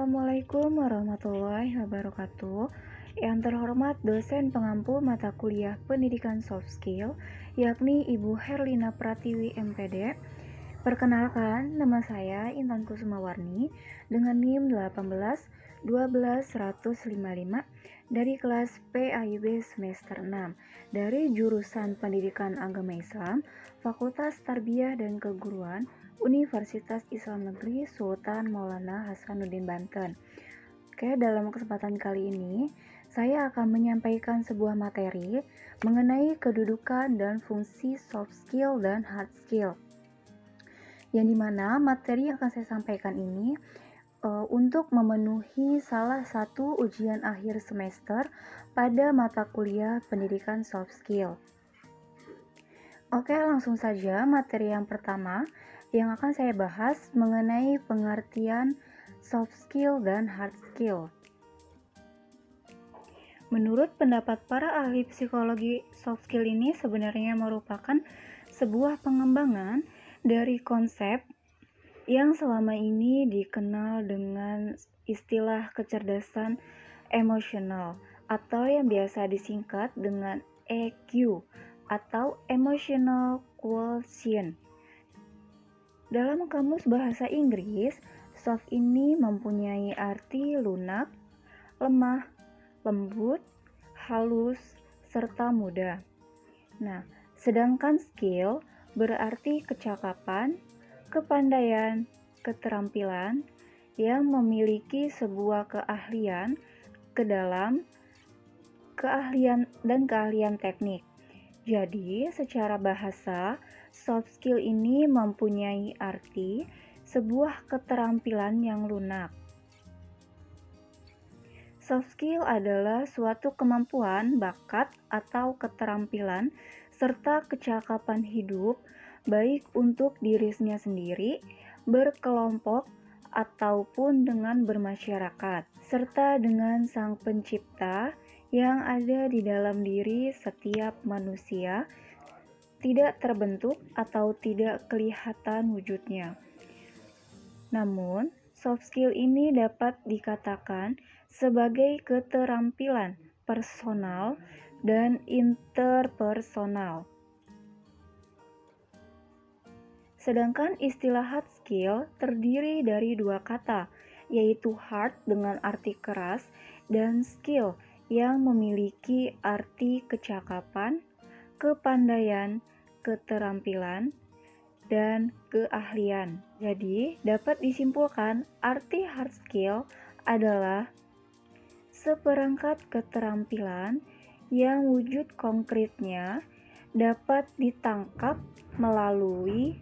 Assalamualaikum warahmatullahi wabarakatuh. Yang terhormat dosen pengampu mata kuliah pendidikan soft skill, yakni Ibu Herlina Pratiwi MPD. Perkenalkan, nama saya Intan Kusumawarni dengan NIM 18 12 155 dari kelas PAIB semester 6 dari jurusan Pendidikan Agama Islam, Fakultas Tarbiyah dan Keguruan, Universitas Islam Negeri Sultan Maulana Hasanuddin Banten. Oke, dalam kesempatan kali ini saya akan menyampaikan sebuah materi mengenai kedudukan dan fungsi soft skill dan hard skill. Yang dimana materi yang akan saya sampaikan ini untuk memenuhi salah satu ujian akhir semester pada mata kuliah pendidikan soft skill. Oke, langsung saja materi yang pertama yang akan saya bahas mengenai pengertian soft skill dan hard skill. Menurut pendapat para ahli psikologi, soft skill ini sebenarnya merupakan sebuah pengembangan dari konsep yang selama ini dikenal dengan istilah kecerdasan emosional atau yang biasa disingkat dengan EQ atau Emotional Quotient. Dalam kamus bahasa Inggris, soft ini mempunyai arti lunak, lemah, lembut, halus, serta mudah. Nah, sedangkan skill berarti kecakapan, kepandaian, keterampilan yang memiliki sebuah keahlian ke dalam keahlian dan keahlian teknik. Jadi, secara bahasa, soft skill ini mempunyai arti sebuah keterampilan yang lunak. Soft skill adalah suatu kemampuan, bakat, atau keterampilan serta kecakapan hidup baik untuk dirinya sendiri, berkelompok, ataupun dengan bermasyarakat, serta dengan Sang Pencipta yang ada di dalam diri setiap manusia, tidak terbentuk atau tidak kelihatan wujudnya. Namun, soft skill ini dapat dikatakan sebagai keterampilan personal dan interpersonal. Sedangkan istilah hard skill terdiri dari dua kata, yaitu hard dengan arti keras dan skill yang memiliki arti kecakapan, kepandaian, keterampilan, dan keahlian. Jadi, dapat disimpulkan arti hard skill adalah seperangkat keterampilan yang wujud konkretnya dapat ditangkap melalui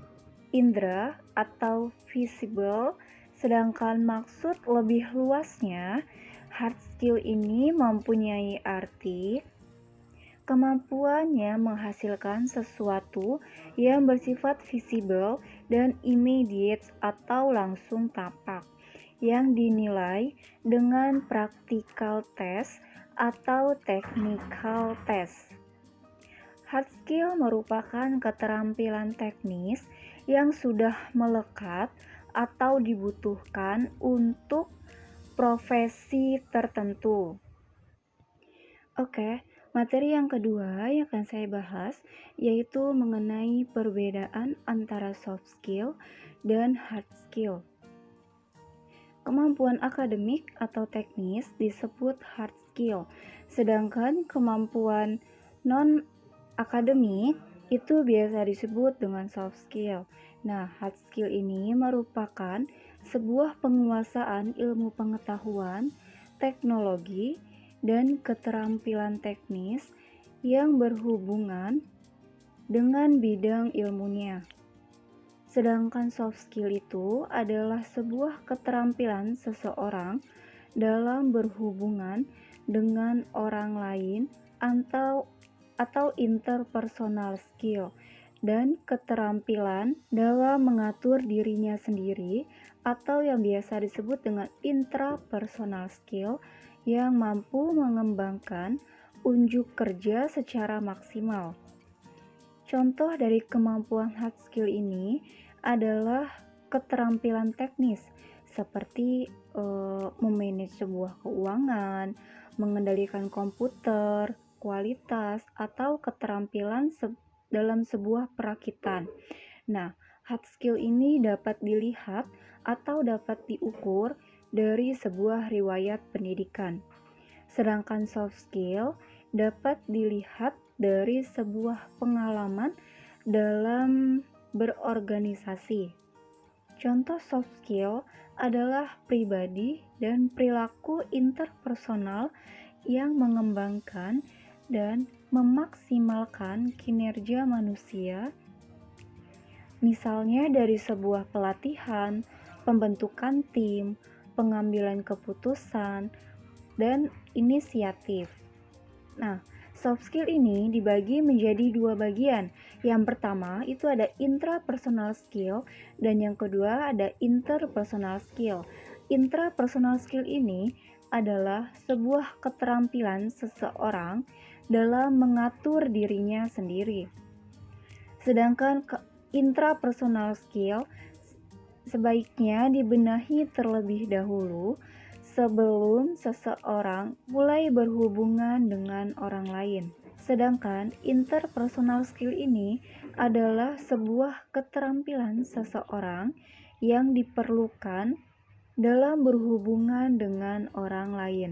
indera atau visible, sedangkan maksud lebih luasnya, hard skill ini mempunyai arti kemampuannya menghasilkan sesuatu yang bersifat visible dan immediate atau langsung tampak, yang dinilai dengan practical test atau technical test. Hard skill merupakan keterampilan teknis yang sudah melekat atau dibutuhkan untuk profesi tertentu. Oke, materi yang kedua yang akan saya bahas yaitu mengenai perbedaan antara soft skill dan hard skill. Kemampuan akademik atau teknis disebut hard skill, sedangkan kemampuan non-akademik itu biasa disebut dengan soft skill. Nah, hard skill ini merupakan sebuah penguasaan ilmu pengetahuan, teknologi, dan keterampilan teknis yang berhubungan dengan bidang ilmunya. Sedangkan soft skill itu adalah sebuah keterampilan seseorang dalam berhubungan dengan orang lain atau interpersonal skill dan keterampilan dalam mengatur dirinya sendiri atau yang biasa disebut dengan intrapersonal skill yang mampu mengembangkan unjuk kerja secara maksimal. Contoh dari kemampuan hard skill ini adalah keterampilan teknis seperti memanage sebuah keuangan, mengendalikan komputer, kualitas, atau keterampilan dalam sebuah perakitan. Nah, hard skill ini dapat dilihat atau dapat diukur dari sebuah riwayat pendidikan. Sedangkan soft skill dapat dilihat dari sebuah pengalaman dalam berorganisasi. Contoh soft skill adalah pribadi dan perilaku interpersonal yang mengembangkan dan memaksimalkan kinerja manusia, misalnya dari sebuah pelatihan, pembentukan tim, pengambilan keputusan, dan inisiatif. Nah, soft skill ini dibagi menjadi dua bagian. Yang pertama itu ada intrapersonal skill dan yang kedua ada interpersonal skill. Intrapersonal skill ini adalah sebuah keterampilan seseorang dalam mengatur dirinya sendiri. Sedangkan intrapersonal skill sebaiknya dibenahi terlebih dahulu sebelum seseorang mulai berhubungan dengan orang lain. Sedangkan interpersonal skill ini adalah sebuah keterampilan seseorang yang diperlukan dalam berhubungan dengan orang lain.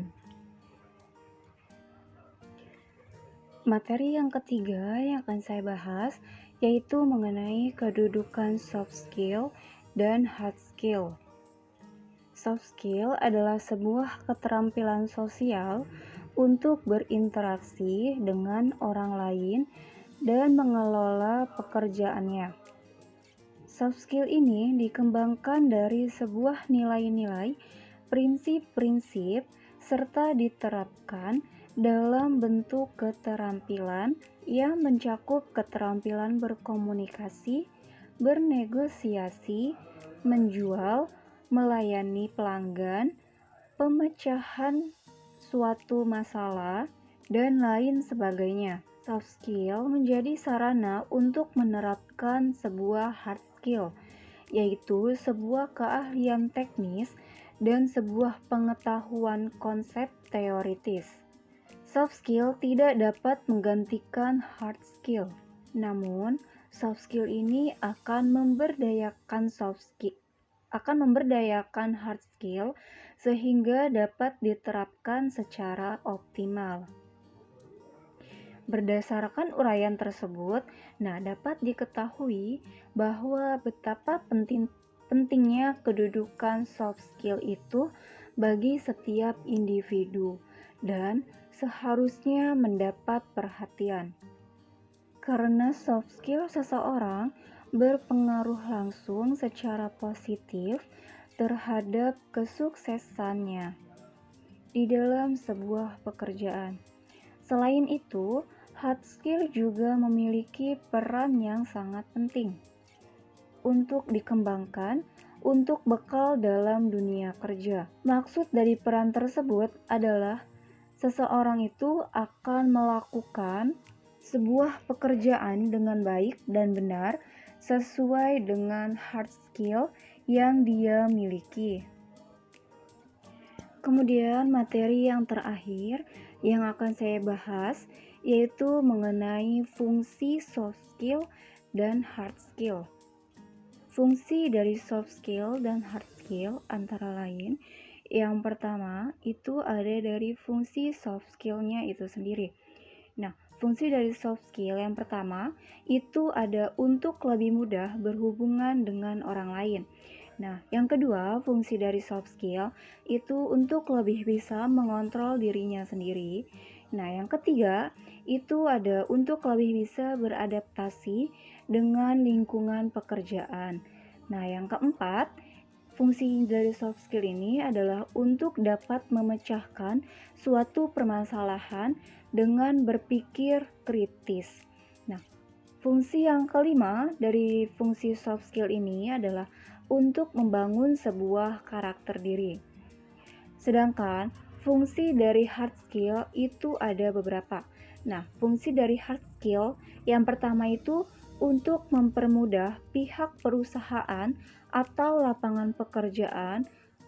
Materi yang ketiga yang akan saya bahas yaitu mengenai kedudukan soft skill dan hard skill. Soft skill adalah sebuah keterampilan sosial untuk berinteraksi dengan orang lain dan mengelola pekerjaannya. Soft skill ini dikembangkan dari sebuah nilai-nilai, prinsip-prinsip, serta diterapkan dalam bentuk keterampilan yang mencakup keterampilan berkomunikasi, bernegosiasi, menjual, melayani pelanggan, pemecahan suatu masalah, dan lain sebagainya. Soft skill menjadi sarana untuk menerapkan sebuah hard skill, yaitu sebuah keahlian teknis dan sebuah pengetahuan konsep teoritis. Soft skill tidak dapat menggantikan hard skill, namun soft skill ini akan memberdayakan hard skill sehingga dapat diterapkan secara optimal. Berdasarkan uraian tersebut, dapat diketahui bahwa betapa pentingnya kedudukan soft skill itu bagi setiap individu dan seharusnya mendapat perhatian. Karena soft skill seseorang berpengaruh langsung secara positif terhadap kesuksesannya di dalam sebuah pekerjaan. Selain itu, hard skill juga memiliki peran yang sangat penting untuk dikembangkan untuk bekal dalam dunia kerja. Maksud dari peran tersebut adalah seseorang itu akan melakukan sebuah pekerjaan dengan baik dan benar sesuai dengan hard skill yang dia miliki. Kemudian materi yang terakhir yang akan saya bahas yaitu mengenai fungsi soft skill dan hard skill. Fungsi dari soft skill dan hard skill antara lain, yang pertama itu ada dari fungsi soft skill-nya itu sendiri. Fungsi dari soft skill yang pertama itu ada untuk lebih mudah berhubungan dengan orang lain. Yang kedua, fungsi dari soft skill itu untuk lebih bisa mengontrol dirinya sendiri. Yang ketiga, itu ada untuk lebih bisa beradaptasi dengan lingkungan pekerjaan. Yang keempat, fungsi dari soft skill ini adalah untuk dapat memecahkan suatu permasalahan dengan berpikir kritis. Fungsi yang kelima dari fungsi soft skill ini adalah untuk membangun sebuah karakter diri. Sedangkan fungsi dari hard skill itu ada beberapa. Fungsi dari hard skill yang pertama itu untuk mempermudah pihak perusahaan atau lapangan pekerjaan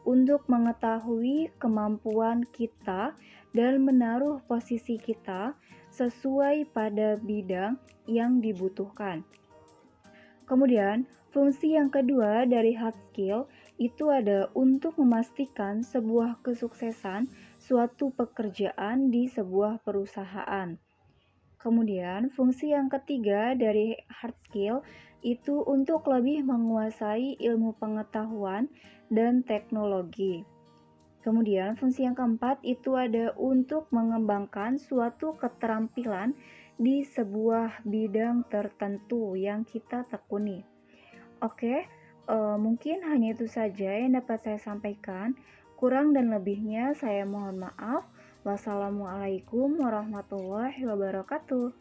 untuk mengetahui kemampuan kita dan menaruh posisi kita sesuai pada bidang yang dibutuhkan. Kemudian, fungsi yang kedua dari hard skill itu ada untuk memastikan sebuah kesuksesan suatu pekerjaan di sebuah perusahaan. Kemudian, fungsi yang ketiga dari hard skill itu untuk lebih menguasai ilmu pengetahuan dan teknologi. Kemudian, fungsi yang keempat itu ada untuk mengembangkan suatu keterampilan di sebuah bidang tertentu yang kita tekuni. Oke, mungkin hanya itu saja yang dapat saya sampaikan. Kurang dan lebihnya saya mohon maaf. Wassalamualaikum warahmatullahi wabarakatuh.